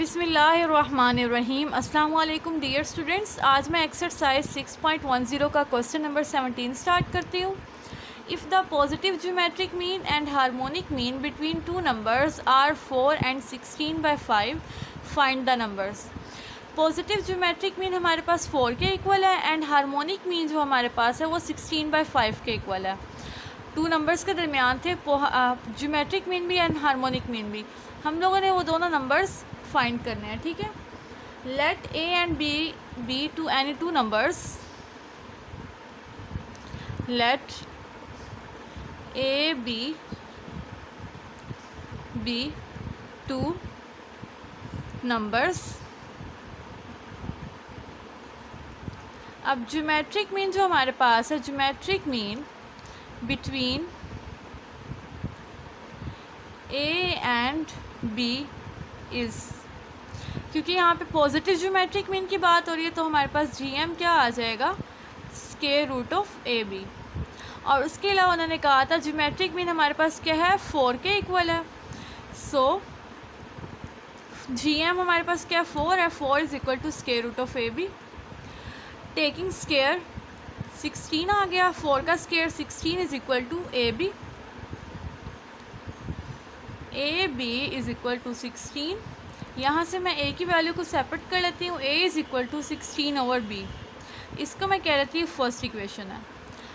बिस्मिल्लाहिर्रहमानिर्रहीम। अस्सलाम वालेकुम डियर स्टूडेंट्स। आज मैं एक्सरसाइज 6.10 का क्वेश्चन नंबर 17 स्टार्ट करती हूँ। If the positive geometric mean and harmonic mean between two numbers are 4 and 16/5, find the numbers. Positive geometric mean हमारे पास 4 के इक्वल है एंड हार्मोनिक मीन जो हमारे पास है वो 16/5 के इक्वल है। टू नंबर्स के दरमियान थे ज्योमेट्रिक मीन भी एंड हार्मोनिक मीन भी। हम लोगों ने वो दोनों नंबर्स फाइंड करने हैं, ठीक है। Let a and b be two any two numbers. Let a be two numbers. अब ज्योमेट्रिक मीन जो हमारे पास है, geometric mean between a and b is, क्योंकि यहाँ पे पॉजिटिव ज्योमेट्रिक मीन की बात हो रही है तो हमारे पास जीएम क्या आ जाएगा, square root of a b. और उसके अलावा उन्होंने कहा था ज्योमेट्रिक मीन हमारे पास क्या है, 4 के इक्वल है। सो जीएम हमारे पास क्या है, 4 है। 4 is equal to square root of a b. Taking square 16 आ गया। 4 का स्क्वायर 16 is equal to a b. A b is equal to 16। यहाँ से मैं ए की वैल्यू को सेपरेट कर लेती हूँ। A is equal to 16 over b. इसको मैं कह लेती हूँ फर्स्ट इक्वेशन है।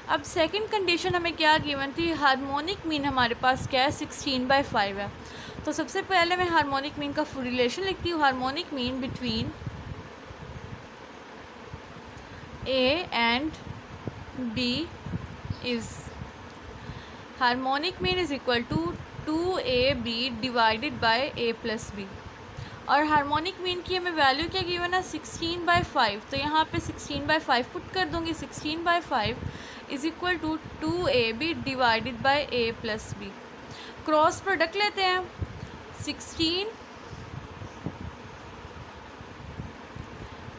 अब सेकंड कंडीशन हमें क्या गिवन थी, हार्मोनिक मीन हमारे पास क्या है, 16/5 है। तो सबसे पहले मैं हार्मोनिक मीन का फुल रिलेशन लिखती हूँ। Harmonic mean between a and b is, harmonic mean is equal to 2ab divided by a plus b. और हार्मोनिक मीन की हमें वैल्यू क्या गिवन है, 16/5। तो यहाँ पे 16/5 पुट कर दूँगी। 16/5 is equal to 2ab divided by a plus b. Cross product लेते हैं। 16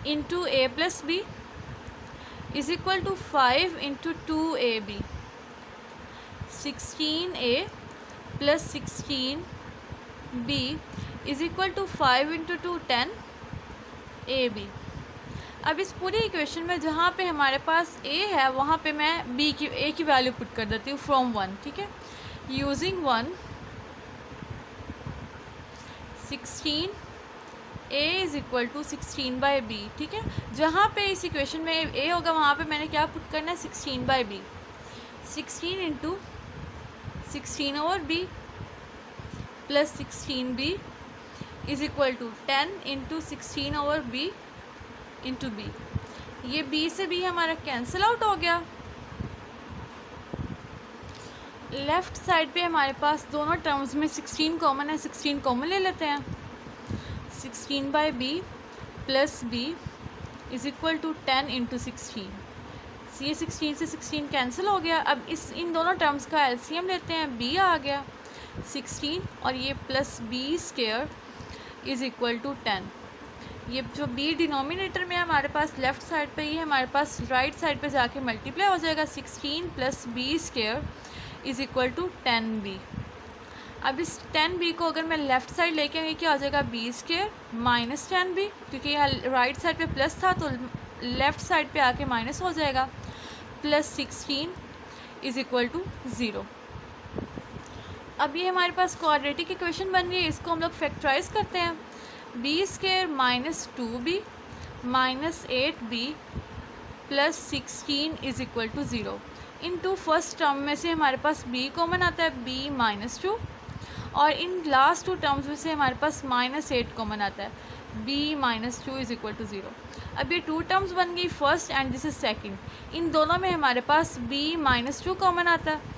into a plus b is equal to 5 into 2ab। 16a plus 16b is equal to 5 into 2 10ab। अब इस पूरी इक्वेशन में जहाँ पे हमारे पास a है वहाँ पे मैं a की वैल्यू पुट कर देती हूँ फ्रॉम 1, ठीक है। Using 1, 16 a is equal to 16/b, ठीक है। जहाँ पे इस इक्वेशन में a होगा वहाँ पे मैंने क्या पुट करना है, 16/b। 16 into 16 over b plus 16b is equal to 10 into 16 over b into b। ये b से b हमारा कैंसिल आउट हो गया। लेफ़्ट साइड पे हमारे पास दोनों टर्म्स में 16 कॉमन है। 16 कॉमन ले लेते हैं। 16/b plus b is equal to 10 into 16। ये 16 से 16 कैंसिल हो गया। अब इन दोनों टर्म्स का एलसीएम लेते हैं। b आ गया 16 और ये plus b square is equal to 10। ये जो b डिनोमिनेटर में हमारे पास लेफ़्ट साइड पे, ये हमारे पास राइट साइड पे जाके मल्टीप्लाई हो जाएगा। 16 plus b square is equal to 10b। अब इस 10b को अगर मैं लेफ़्ट साइड लेके आऊँगी क्या हो जाएगा, b स्क्वायर माइनस 10b, क्योंकि यहाँ राइट साइड पे प्लस था तो लेफ़्ट साइड पे आके माइनस हो जाएगा। Plus 16 is equal to 0। अब ये हमारे पास क्वाड्रेटिक इक्वेशन बन गई है। इसको हम लोग फैक्टराइज करते हैं। b square minus 2b minus 8b plus 16 is equal to 0। इन टू फर्स्ट टर्म में से हमारे पास b कॉमन आता है, b माइनस 2, और इन लास्ट टू टर्म्स में से हमारे पास माइनस 8 कॉमन आता है, b minus 2 is equal to 0। अब ये टू टर्म्स बन गई, first and this is second. इन दोनों में हमारे पास b माइनस 2 कॉमन आता है,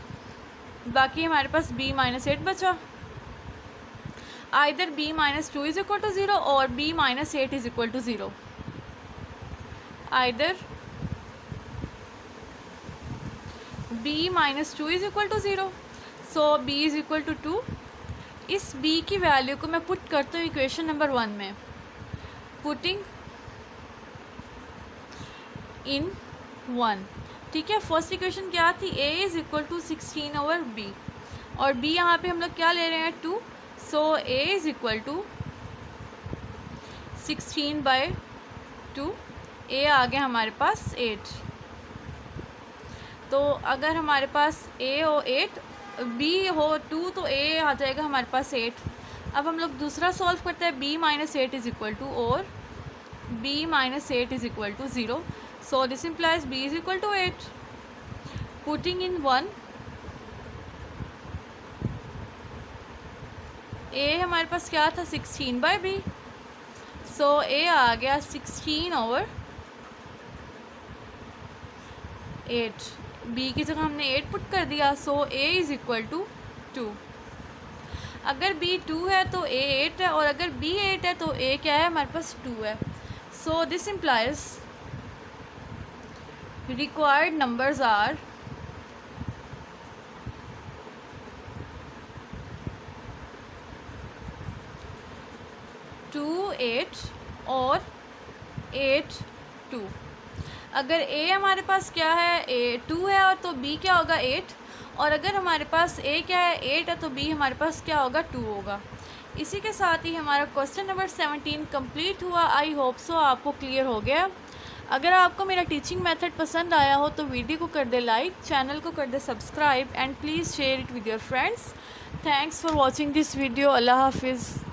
बाकी हमारे पास b माइनस 8 बचा। Either b minus 2 is equal to 0 और b minus 8 is equal to 0। Either b minus 2 is equal to 0, so b is equal to 2। इस b की वैल्यू को मैं पुट करती हूँ इक्वेशन नंबर 1 में। पुटिंग इन 1, ठीक है। फर्स्ट इक्वेशन क्या थी, a is equal to 16 over b, और b यहाँ पे हम लोग क्या ले रहे हैं, 2। सो a इज़ इक्वल टू 16/2, ए आ गया हमारे पास 8। तो अगर हमारे पास ए हो 8, बी हो 2, तो ए आ जाएगा हमारे पास 8। अब हम लोग दूसरा सॉल्व करते हैं, b - 8 इज इक्वल टू, और b - 8 is equal to 0। So this implies b is equal to 8। Putting in 1, a हमारे पास क्या था 16/b, सो ए आ गया 16/8। b की जगह हमने 8 पुट कर दिया, सो a इज इक्वल टू 2। अगर b 2 है तो a 8 है, और अगर b 8 है तो a क्या है हमारे पास 2 है। So this implies required numbers are 2 8 और 8 2। अगर a हमारे पास क्या है, a 2 है, और तो b क्या होगा 8, और अगर हमारे पास a क्या है 8 है तो b हमारे पास क्या होगा 2 होगा। इसी के साथ ही हमारा क्वेश्चन नंबर 17 कंप्लीट हुआ। आई होप सो आपको क्लियर हो गया। अगर आपको मेरा टीचिंग मेथड पसंद आया हो तो वीडियो को कर दे लाइक, चैनल को कर दे subscribe, and please share it with your friends. Thanks for watching this video. अल्लाह हाफिज़।